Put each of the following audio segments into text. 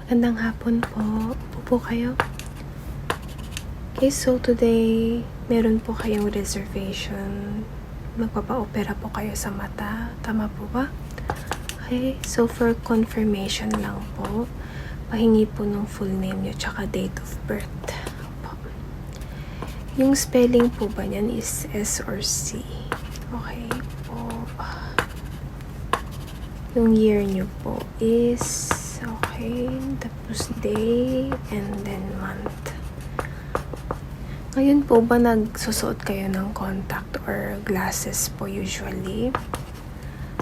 Magandang hapon po. Upo po kayo. Okay, so today, meron po kayong reservation. Magpapa-opera po kayo sa mata. Tama po ba? Okay, so for confirmation lang po, pahingi po ng full name nyo tsaka date of birth. Opo. Yung spelling po ba niyan is S or C? Okay po. Yung year nyo po is okay, tapos day and then month. Ngayon po ba nagsusuot kayo ng contact or glasses po usually?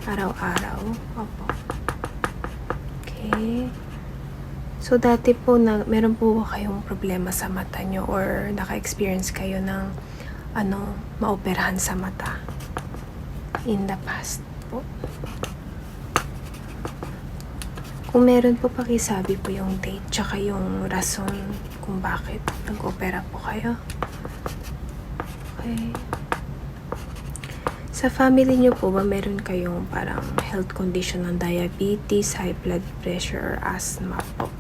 Araw-araw? Opo. Okay. So dati po meron po ba kayong problema sa mata nyo or naka-experience kayo ng maoperahan sa mata in the past po? Kung meron po, pakisabi po yung date tsaka yung rason kung bakit nag-opera po kayo. Okay. Sa family nyo po ba meron kayong parang health condition ng diabetes, high blood pressure, or asthma po?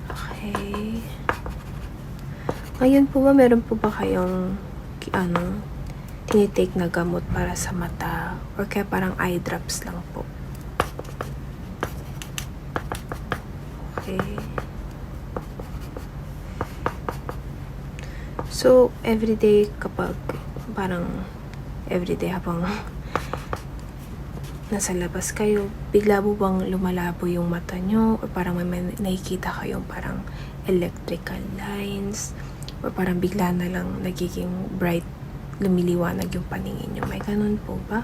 Okay. Ngayon po ba meron po ba kayong tinitake na gamot para sa mata or kaya parang eye drops lang po? Okay. So, everyday habang nasa labas kayo, bigla po bang lumalabo yung mata nyo or parang may nakikita kayong parang electrical lines or parang bigla na lang nagiging bright, lumiliwanag yung paningin nyo? May ganun po ba?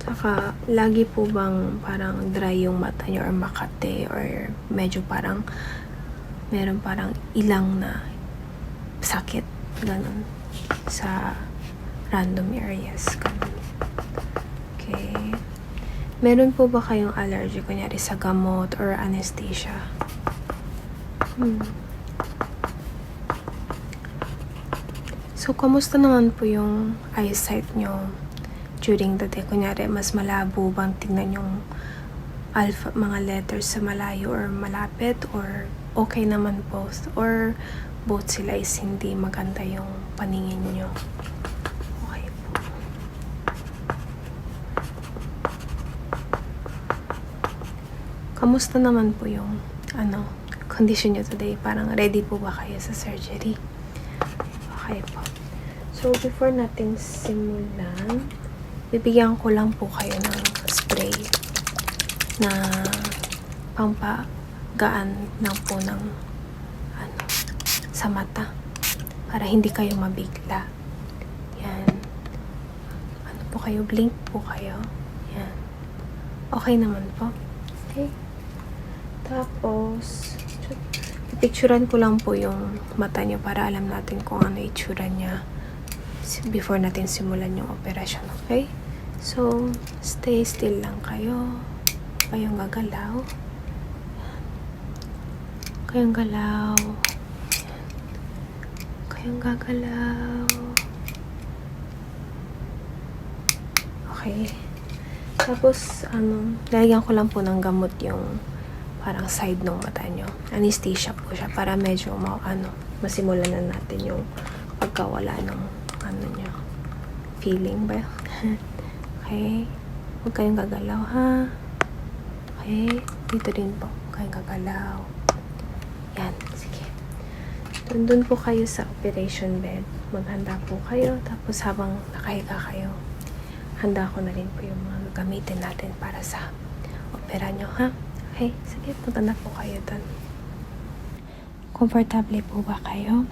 Saka, lagi po bang parang dry yung mata nyo or makate or medyo parang meron parang ilang na sakit, ganun, sa random areas, ganun. Okay. Meron po ba kayong allergy, kunyari sa gamot or anesthesia? So, kamusta naman po yung eyesight nyo during the day? Kunyari, mas malabo bang tingnan yung mga letters sa malayo or malapit, or okay naman both, or both sila is hindi maganda yung paningin nyo? Okay po. Kamusta naman po yung condition nyo today? Parang ready po ba kayo sa surgery? Okay po. So, before natin simulan, bibigyan ko lang po kayo ng spray na pampagaan lang po ng sa mata para hindi kayo mabigla. Yan. Po kayo? Blink po kayo. Yan. Okay naman po. Okay. Tapos, pipicturan ko lang po yung mata nyo para alam natin kung ano itsura niya before natin simulan yung operasyon. Okay? So, stay still lang kayo. Kayong gagalaw. Kayong galaw. Kayong gagalaw. Okay. Tapos, lalagyan ko lang po ng gamot yung parang side ng mata nyo. Anesthesia po siya para medyo masimulan na natin yung pagkawala ng nyo. Feeling ba? Okay. Huwag kayong gagalaw, ha? Okay. Dito rin po. Huwag kayong gagalaw. Yan. Sige. Doon po kayo sa operation bed. Maghanda po kayo. Tapos habang nakahiga kayo, handa ko na rin po yung mga gagamitin natin para sa opera nyo, ha? Okay. Sige. Punta na po kayo doon. Comfortable po ba kayo?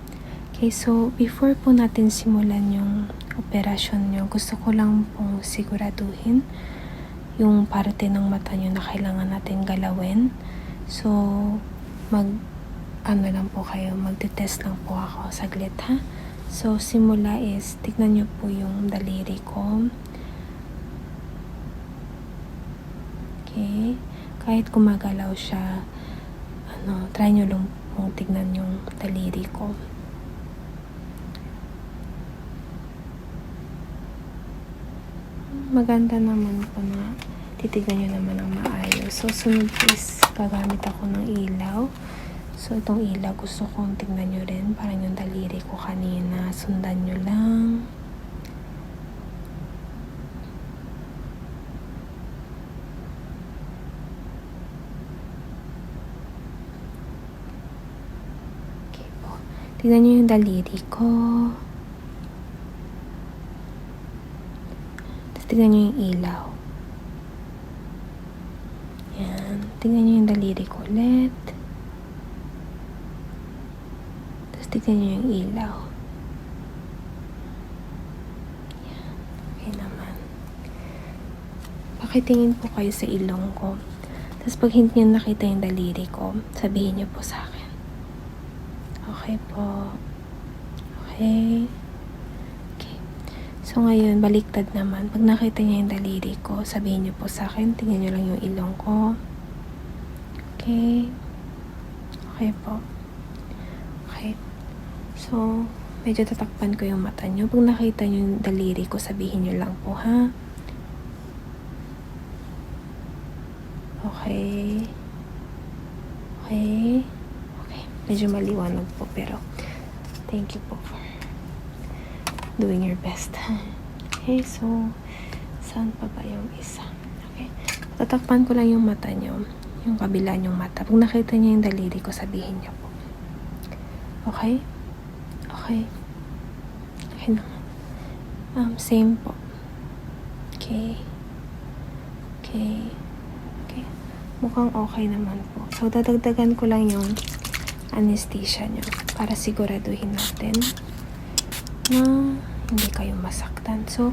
Okay, so before po natin simulan yung operasyon nyo, gusto ko lang pong siguraduhin yung parte ng mata nyo na kailangan natin galawin. So, lang po kayo, magte-test lang po ako saglit, ha? So, simula is, tignan nyo po yung daliri ko. Okay, kahit gumagalaw siya, try nyo lang pong tignan yung daliri ko. Maganda naman po na titignan nyo naman ang maayos. Okay, so sunod is gagamit ako ng ilaw. So itong ilaw gusto kong tingnan nyo rin. Parang yung daliri ko kanina. Sundan nyo lang. Okay po. Tingnan nyo yung daliri ko. Tapos tingnan nyo yung ilaw. Yan. Tingnan nyo yung daliri ko ulit. Tapos tingnan nyo yung ilaw. Yan. Okay naman. Pakitingin po kayo sa ilong ko. Tapos pag hindi nyo nakita yung daliri ko, sabihin nyo po sa akin. Okay po. Okay. Okay. So ngayon, baliktad naman. Pag nakita niya yung daliri ko, sabihin niyo po sa akin. Tingnan niyo lang yung ilong ko. Okay. Okay po. Okay. So, medyo tatakpan ko yung mata niyo. Pag nakita niyo yung daliri ko, sabihin niyo lang po, ha? Okay. Okay. Okay. Medyo maliwanag po, pero thank you po for doing your best. Okay, so saan pa ba yung isa? Okay. Tatakpan ko lang yung mata nyo. Yung kabila nyong mata. Pag nakita nyo yung daliri ko, sabihin nyo po. Okay? Okay. Okay naman. Same po. Okay. Okay. Okay. Mukhang okay naman po. So, dadagdagan ko lang yung anesthesia nyo para siguraduhin natin na hindi kayo masaktan. So,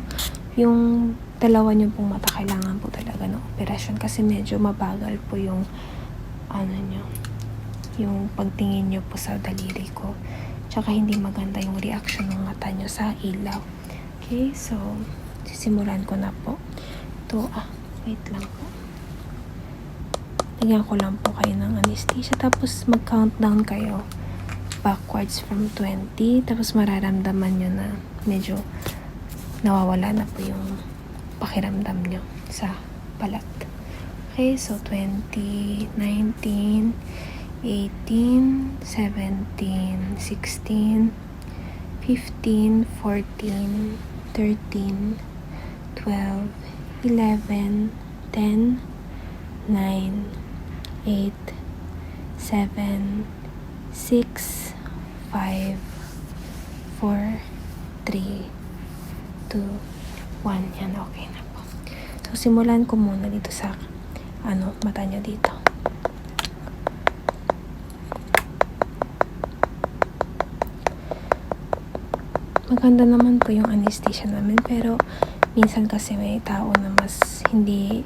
yung dalawa nyo pong mata kailangan po talaga ng operasyon kasi medyo mabagal po yung nyo, yung pagtingin nyo po sa daliri ko. Tsaka hindi maganda yung reaction ng mata nyo sa ilaw. Okay, so sisimulan ko na po. Ito, wait lang po. Lagyan ko lang po kayo ng anesthesia tapos mag-countdown kayo backwards from 20, tapos mararamdaman nyo na medyo nawawala na po yung pakiramdam nyo sa balat. Okay, so 20, 19, 18, 17, 16, 15, 14, 13, 12, 11, 10, 9, 8, 7, 6, 5, 4, 3, 2, 1. Yan, okay na po. So, simulan ko muna dito sa mata nyo dito. Maganda naman po yung anesthesia namin, pero minsan kasi may tao na mas hindi,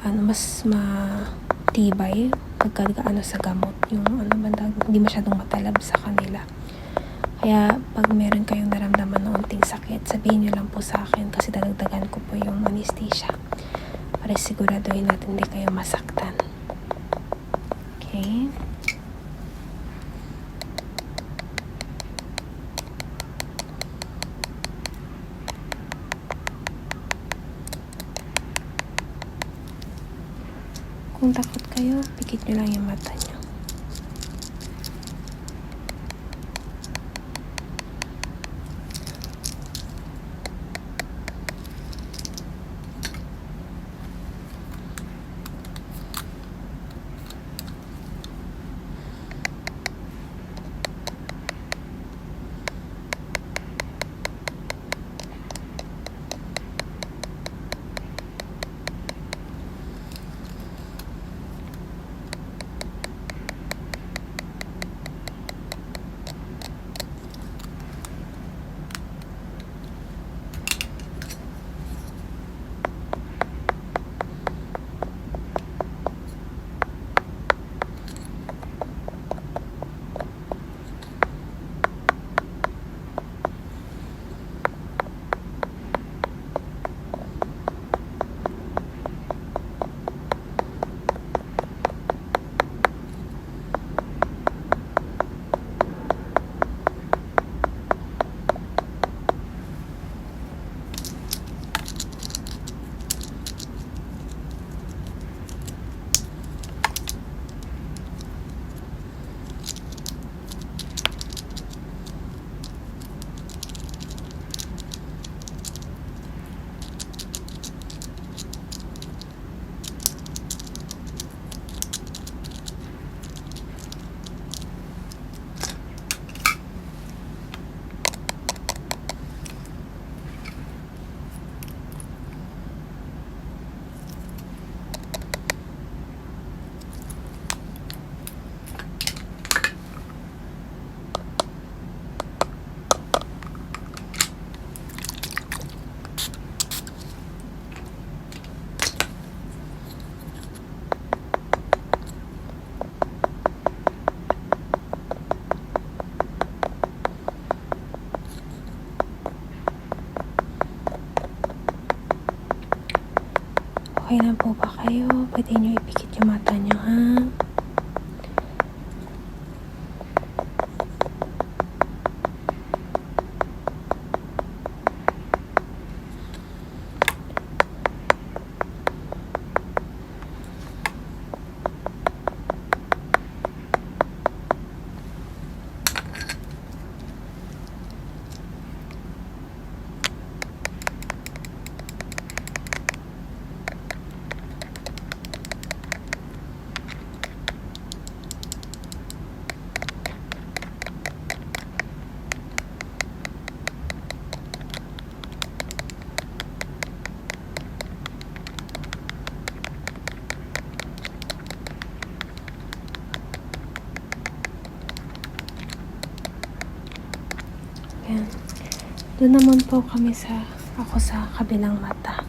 mas matibay pagka sa gamot, yung hindi masyadong matalab sa kanila. Kaya pag meron kayong naramdaman na unting sakit, sabihin nyo lang po sa akin kasi dadagdagan ko po yung anesthesia para siguraduhin natin hindi kayo masaktan. Okay? Kung takot kayo, pikit nyo lang yung mata nyo. Okay na po ba kayo? Pwede nyo ipikit yung mata nyo, ha? Yan. Doon naman po ako sa kabilang mata.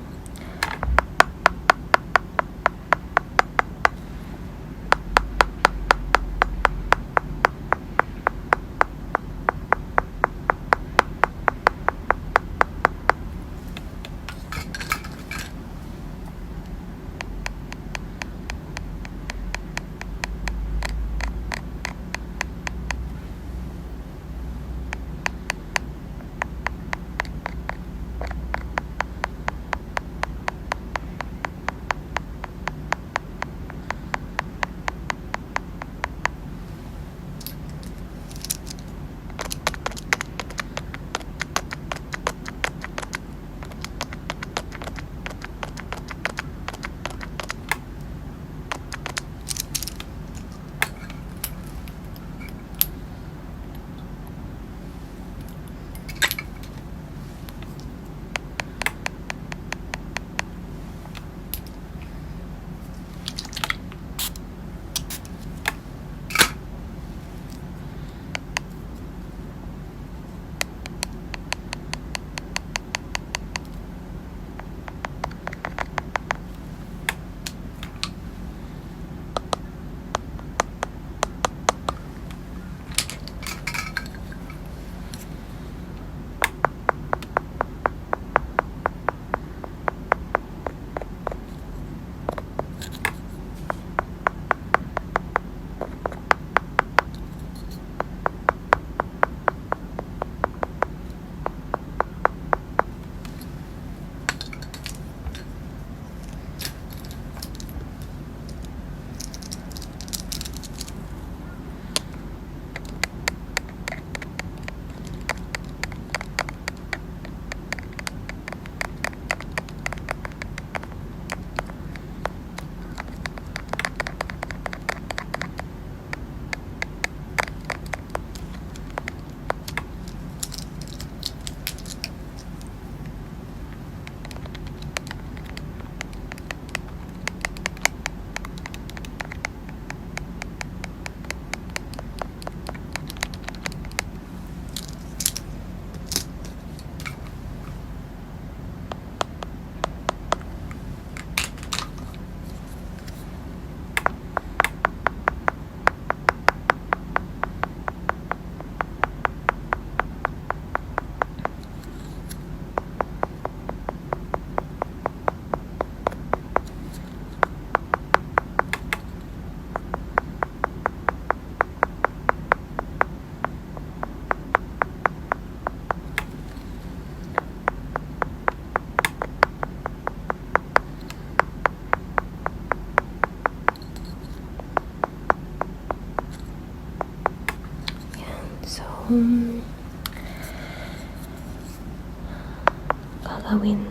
Gagawin,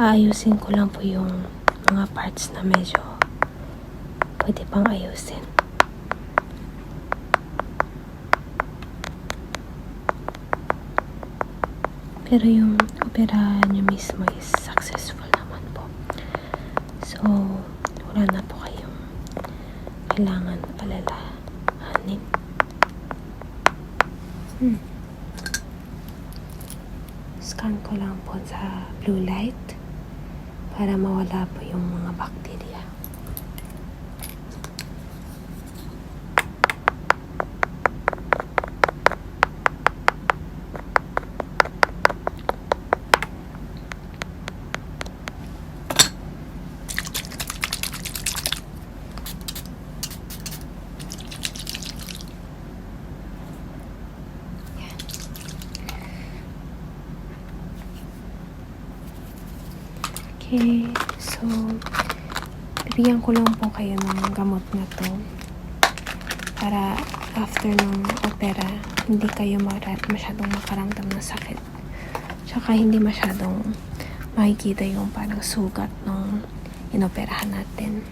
aayusin ko lang po yung mga parts na medyo pwede pang ayusin. Pero yung operahan nyo mismo is successful naman po. So, wala na po kayong kailangan alalahanin. Scan ko lang po sa blue light para mawala po yung mga bacteria. Okay, so bibigyan ko lang po kayo ng gamot na to para after ng opera, hindi kayo masyadong makaramdam ng sakit. Tsaka hindi masyadong makikita yung parang sugat nung inoperahan natin.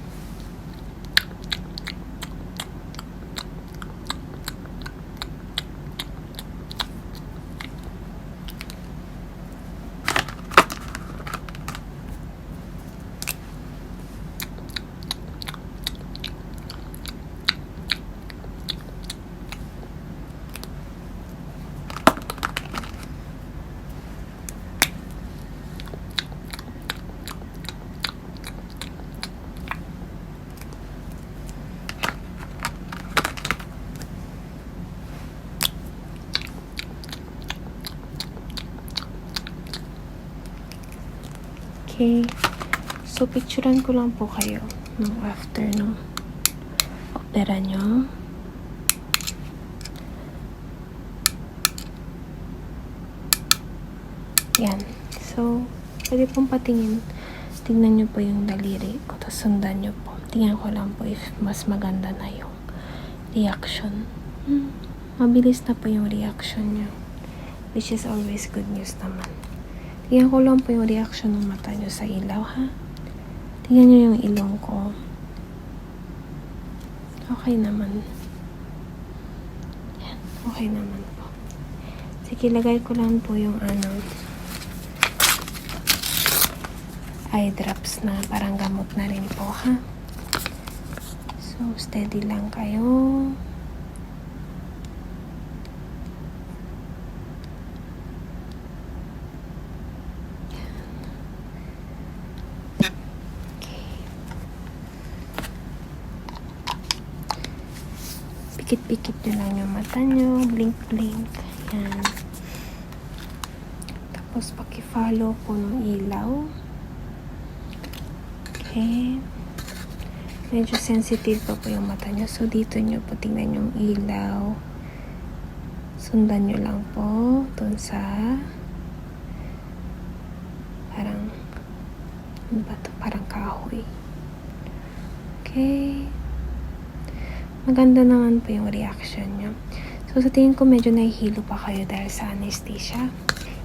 Okay. So, picturean ko lang po kayo nung after nung opera nyo. Yan. So, pwede pong patingin. Tingnan nyo po yung daliri ko. Tapos sundan nyo po. Tingnan ko lang po if mas maganda na yung reaction. Mabilis na po yung reaction nyo. Which is always good news naman. Tingnan ko lang po yung reaction ng mata nyo sa ilaw, ha? Tingnan nyo yung ilong ko. Okay naman. Yan. Okay naman po. Sige, lagay ko lang po yung eye drops na parang gamot na rin po, ha? So, steady lang kayo. Pikit-pikit nyo lang yung mata nyo. Blink-blink. Yan. Tapos, paki-follow po ng ilaw. Okay. Medyo sensitive pa po yung mata nyo. So, dito nyo po tingnan yung ilaw. Sundan nyo lang po dun sa parang ano ba to? Parang kahoy. Okay. Maganda naman po yung reaction nyo. So, sa tingin ko medyo nahihilo pa kayo dahil sa anesthesia.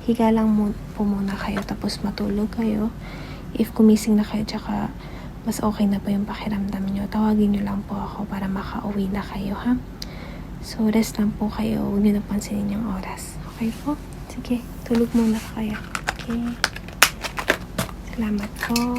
Higa lang po muna kayo tapos matulog kayo. If kumising na kayo tsaka mas okay na po yung pakiramdam nyo, tawagin nyo lang po ako para makauwi na kayo, ha? So, rest lang po kayo. Huwag nyo napansinin yung oras. Okay po? Sige, tulog muna kayo. Okay. Salamat po.